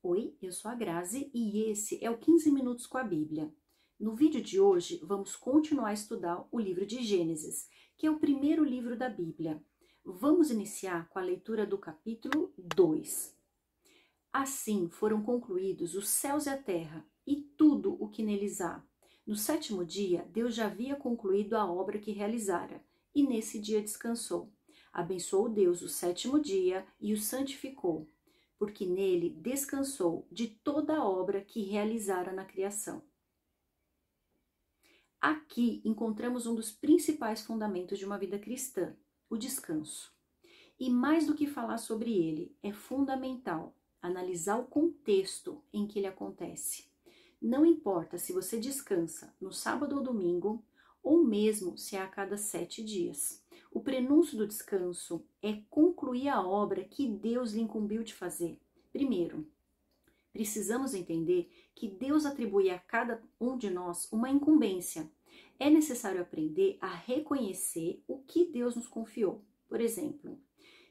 Oi, eu sou a Grazi e esse é o 15 Minutos com a Bíblia. No vídeo de hoje, vamos continuar a estudar o livro de Gênesis, que é o primeiro livro da Bíblia. Vamos iniciar com a leitura do capítulo 2. Assim foram concluídos os céus e a terra e tudo o que neles há. No sétimo dia, Deus já havia concluído a obra que realizara, e nesse dia descansou. Abençoou Deus o sétimo dia e o santificou, porque nele descansou de toda a obra que realizara na criação. Aqui encontramos um dos principais fundamentos de uma vida cristã, o descanso. E mais do que falar sobre ele, é fundamental analisar o contexto em que ele acontece. Não importa se você descansa no sábado ou domingo, ou mesmo se é a cada 7 dias. O prenúncio do descanso é concluir a obra que Deus lhe incumbiu de fazer. Primeiro, precisamos entender que Deus atribui a cada um de nós uma incumbência. É necessário aprender a reconhecer o que Deus nos confiou. Por exemplo,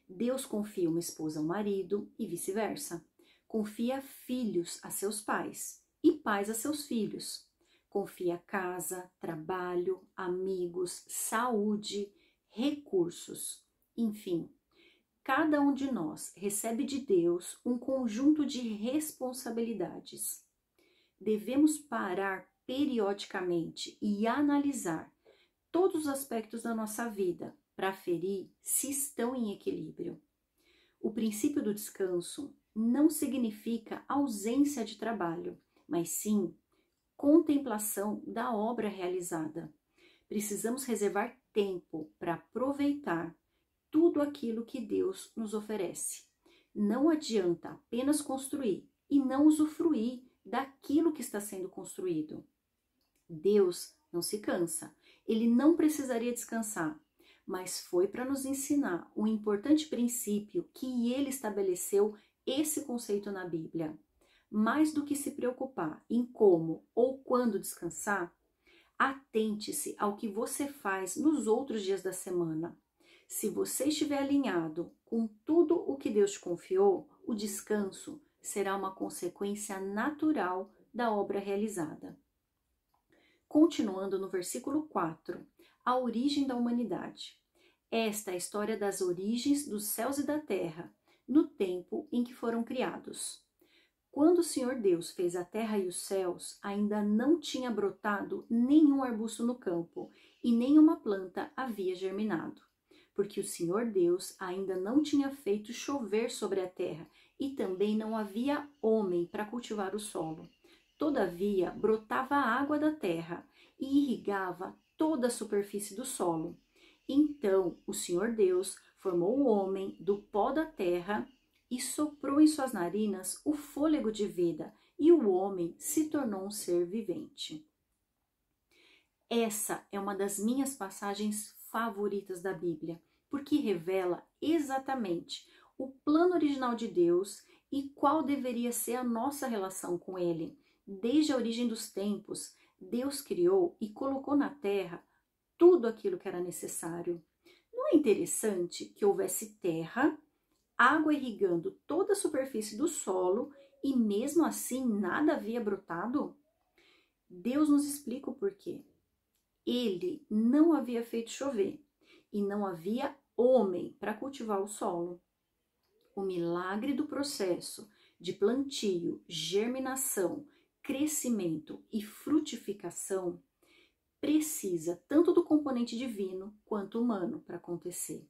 Deus confia uma esposa ao marido e vice-versa. Confia filhos a seus pais e pais a seus filhos. Confia casa, trabalho, amigos, saúde, recursos, enfim. Cada um de nós recebe de Deus um conjunto de responsabilidades. Devemos parar periodicamente e analisar todos os aspectos da nossa vida para aferir se estão em equilíbrio. O princípio do descanso não significa ausência de trabalho, mas sim contemplação da obra realizada. Precisamos reservar tempo para aproveitar tudo aquilo que Deus nos oferece. Não adianta apenas construir e não usufruir daquilo que está sendo construído. Deus não se cansa, ele não precisaria descansar, mas foi para nos ensinar um importante princípio que ele estabeleceu esse conceito na Bíblia. Mais do que se preocupar em como ou quando descansar, atente-se ao que você faz nos outros dias da semana. Se você estiver alinhado com tudo o que Deus te confiou, o descanso será uma consequência natural da obra realizada. Continuando no versículo 4, a origem da humanidade. Esta é a história das origens dos céus e da terra, no tempo em que foram criados. Quando o Senhor Deus fez a terra e os céus, ainda não tinha brotado nenhum arbusto no campo, e nenhuma planta havia germinado, porque o Senhor Deus ainda não tinha feito chover sobre a terra, e também não havia homem para cultivar o solo. Todavia, brotava a água da terra e irrigava toda a superfície do solo. Então, o Senhor Deus formou o homem do pó da terra e soprou em suas narinas o fôlego de vida, e o homem se tornou um ser vivente. Essa é uma das minhas passagens favoritas da Bíblia, porque revela exatamente o plano original de Deus e qual deveria ser a nossa relação com Ele. Desde a origem dos tempos, Deus criou e colocou na terra tudo aquilo que era necessário. Não é interessante que houvesse terra, água irrigando toda a superfície do solo e mesmo assim nada havia brotado? Deus nos explica o porquê. Ele não havia feito chover e não havia homem para cultivar o solo. O milagre do processo de plantio, germinação, crescimento e frutificação precisa tanto do componente divino quanto humano para acontecer.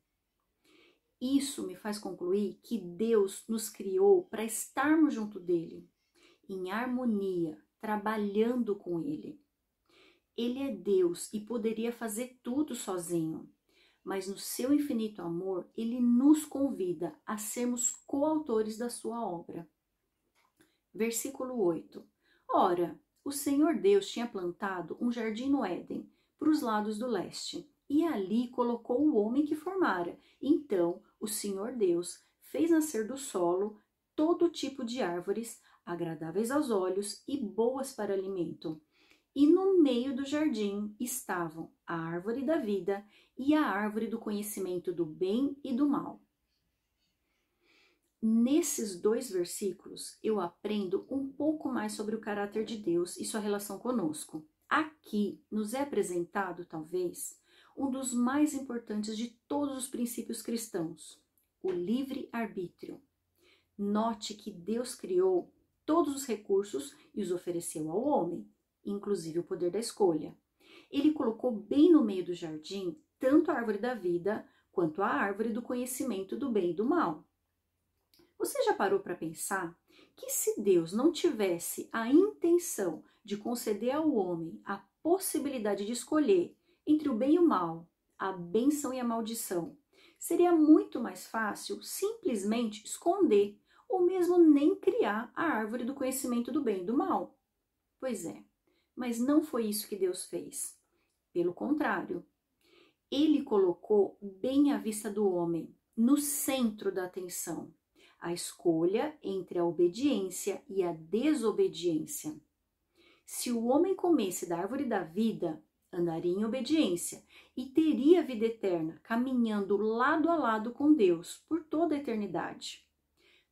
Isso me faz concluir que Deus nos criou para estarmos junto dele, em harmonia, trabalhando com ele. Ele é Deus e poderia fazer tudo sozinho, mas no seu infinito amor, ele nos convida a sermos coautores da sua obra. Versículo 8. Ora, o Senhor Deus tinha plantado um jardim no Éden, para os lados do leste, e ali colocou o homem que formara. Então, o Senhor Deus fez nascer do solo todo tipo de árvores, agradáveis aos olhos e boas para alimento. E no meio do jardim estavam a árvore da vida e a árvore do conhecimento do bem e do mal. Nesses 2 versículos, eu aprendo um pouco mais sobre o caráter de Deus e sua relação conosco. Aqui nos é apresentado, talvez, um dos mais importantes de todos os princípios cristãos, o livre-arbítrio. Note que Deus criou todos os recursos e os ofereceu ao homem, inclusive o poder da escolha. Ele colocou bem no meio do jardim tanto a árvore da vida quanto a árvore do conhecimento do bem e do mal. Você já parou para pensar que se Deus não tivesse a intenção de conceder ao homem a possibilidade de escolher entre o bem e o mal, a bênção e a maldição, seria muito mais fácil simplesmente esconder ou mesmo nem criar a árvore do conhecimento do bem e do mal? Pois é, mas não foi isso que Deus fez. Pelo contrário, Ele colocou bem à vista do homem, no centro da atenção, a escolha entre a obediência e a desobediência. Se o homem comesse da árvore da vida, andaria em obediência e teria vida eterna, caminhando lado a lado com Deus por toda a eternidade.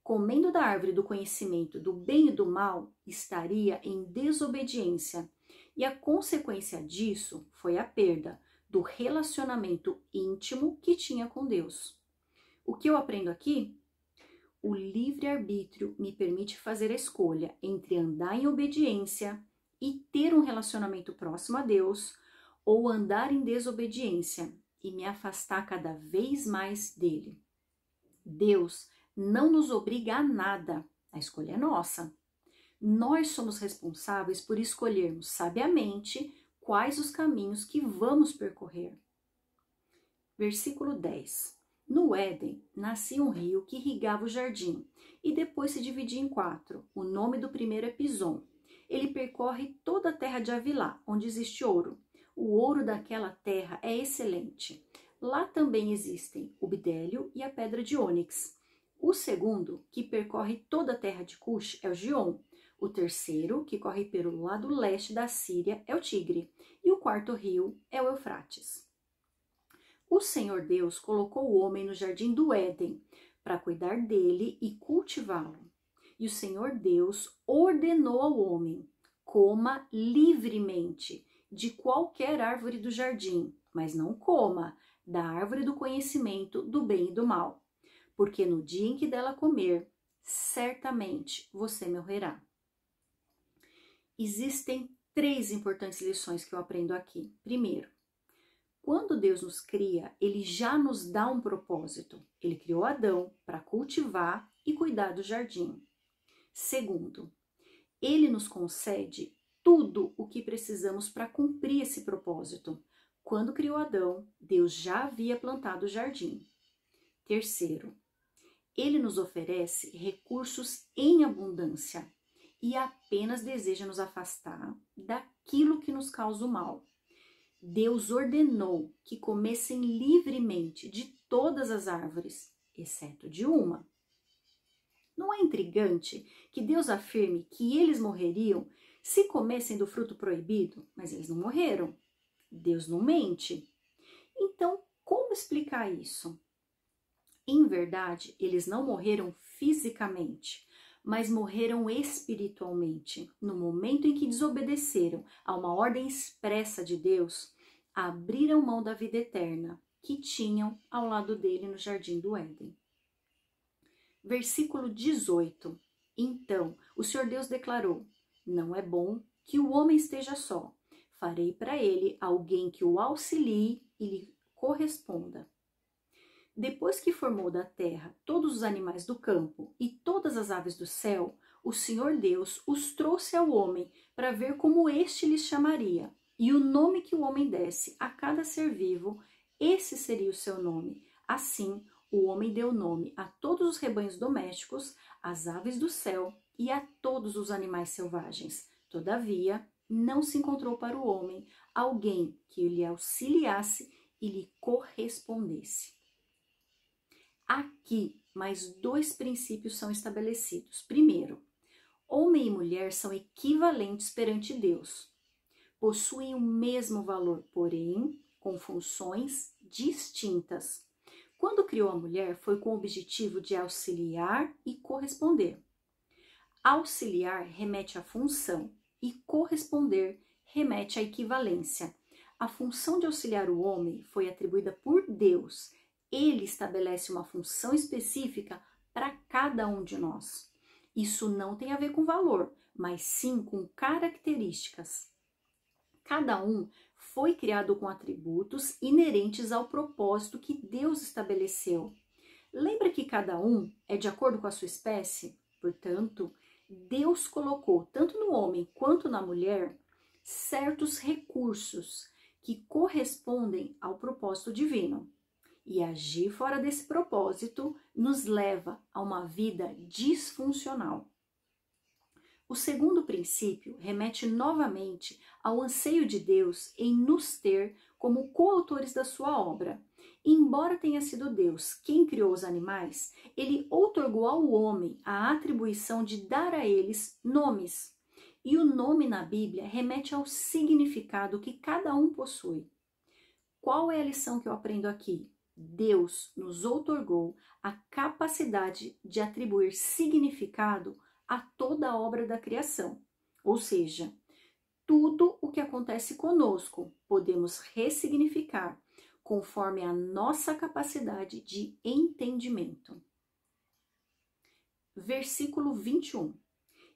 Comendo da árvore do conhecimento do bem e do mal, estaria em desobediência, e a consequência disso foi a perda do relacionamento íntimo que tinha com Deus. O que eu aprendo aqui? O livre-arbítrio me permite fazer a escolha entre andar em obediência e ter um relacionamento próximo a Deus, ou andar em desobediência e me afastar cada vez mais dele. Deus não nos obriga a nada, a escolha é nossa. Nós somos responsáveis por escolhermos sabiamente quais os caminhos que vamos percorrer. Versículo 10. No Éden, nascia um rio que irrigava o jardim e depois se dividia em 4. O nome do primeiro é Pison. Ele percorre toda a terra de Havilá, onde existe ouro. O ouro daquela terra é excelente. Lá também existem o bidélio e a pedra de ônix. O segundo, que percorre toda a terra de Cush, é o Gion. O terceiro, que corre pelo lado leste da Síria, é o Tigre. E o quarto rio é o Eufrates. O Senhor Deus colocou o homem no jardim do Éden para cuidar dele e cultivá-lo. E o Senhor Deus ordenou ao homem: coma livremente de qualquer árvore do jardim, mas não coma da árvore do conhecimento do bem e do mal, porque no dia em que dela comer, certamente você morrerá. Existem 3 importantes lições que eu aprendo aqui. Primeiro, quando Deus nos cria, Ele já nos dá um propósito. Ele criou Adão para cultivar e cuidar do jardim. Segundo, Ele nos concede tudo o que precisamos para cumprir esse propósito. Quando criou Adão, Deus já havia plantado o jardim. Terceiro, Ele nos oferece recursos em abundância e apenas deseja nos afastar daquilo que nos causa o mal. Deus ordenou que comessem livremente de todas as árvores, exceto de uma. Não é intrigante que Deus afirme que eles morreriam se comessem do fruto proibido, mas eles não morreram? Deus não mente. Então, como explicar isso? Em verdade, eles não morreram fisicamente, mas morreram espiritualmente. No momento em que desobedeceram a uma ordem expressa de Deus, abriram mão da vida eterna que tinham ao lado dele no jardim do Éden. Versículo 18. Então, o Senhor Deus declarou: não é bom que o homem esteja só. Farei para ele alguém que o auxilie e lhe corresponda. Depois que formou da terra todos os animais do campo e todas as aves do céu, o Senhor Deus os trouxe ao homem para ver como este lhes chamaria. E o nome que o homem desse a cada ser vivo, esse seria o seu nome. Assim, o homem deu nome a todos os rebanhos domésticos, às aves do céu e a todos os animais selvagens. Todavia, não se encontrou para o homem alguém que lhe auxiliasse e lhe correspondesse. Aqui, mais 2 princípios são estabelecidos. Primeiro, homem e mulher são equivalentes perante Deus. Possuem o mesmo valor, porém, com funções distintas. Quando criou a mulher, foi com o objetivo de auxiliar e corresponder. Auxiliar remete à função e corresponder remete à equivalência. A função de auxiliar o homem foi atribuída por Deus. Ele estabelece uma função específica para cada um de nós. Isso não tem a ver com valor, mas sim com características. Cada um foi criado com atributos inerentes ao propósito que Deus estabeleceu. Lembra que cada um é de acordo com a sua espécie? Portanto, Deus colocou, tanto no homem quanto na mulher, certos recursos que correspondem ao propósito divino. E agir fora desse propósito nos leva a uma vida disfuncional. O segundo princípio remete novamente ao anseio de Deus em nos ter como coautores da sua obra. Embora tenha sido Deus quem criou os animais, ele outorgou ao homem a atribuição de dar a eles nomes. E o nome na Bíblia remete ao significado que cada um possui. Qual é a lição que eu aprendo aqui? Deus nos outorgou a capacidade de atribuir significado a toda a obra da criação. Ou seja, tudo o que acontece conosco podemos ressignificar conforme a nossa capacidade de entendimento. Versículo 21.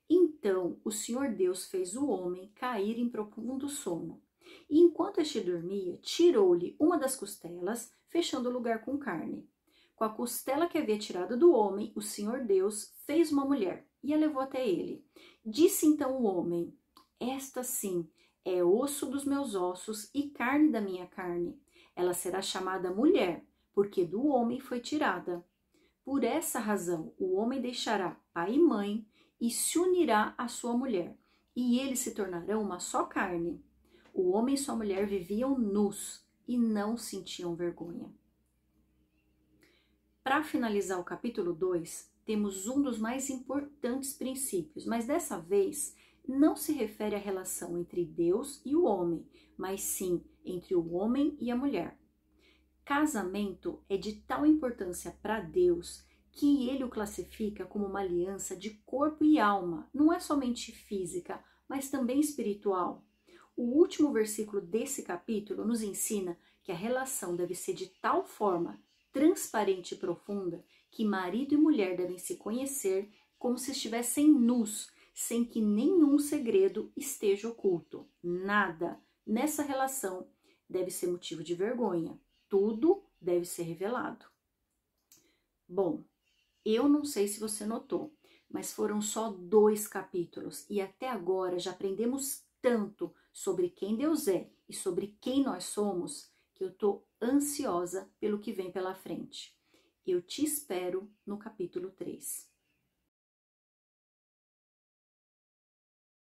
Então o Senhor Deus fez o homem cair em profundo sono, e enquanto este dormia, tirou-lhe uma das costelas, fechando o lugar com carne. Com a costela que havia tirado do homem, o Senhor Deus fez uma mulher e a levou até ele. Disse então o homem: esta sim é osso dos meus ossos e carne da minha carne. Ela será chamada mulher, porque do homem foi tirada. Por essa razão, o homem deixará pai e mãe e se unirá à sua mulher, e eles se tornarão uma só carne. O homem e sua mulher viviam nus e não sentiam vergonha. Para finalizar o capítulo 2, temos um dos mais importantes princípios, mas dessa vez não se refere à relação entre Deus e o homem, mas sim entre o homem e a mulher. Casamento é de tal importância para Deus que ele o classifica como uma aliança de corpo e alma, não é somente física, mas também espiritual. O último versículo desse capítulo nos ensina que a relação deve ser de tal forma transparente e profunda que marido e mulher devem se conhecer como se estivessem nus, sem que nenhum segredo esteja oculto. Nada nessa relação deve ser motivo de vergonha. Tudo deve ser revelado. Bom, eu não sei se você notou, mas foram só 2 capítulos e até agora já aprendemos tanto sobre quem Deus é e sobre quem nós somos que eu estou ansiosa pelo que vem pela frente. Eu te espero no capítulo 3.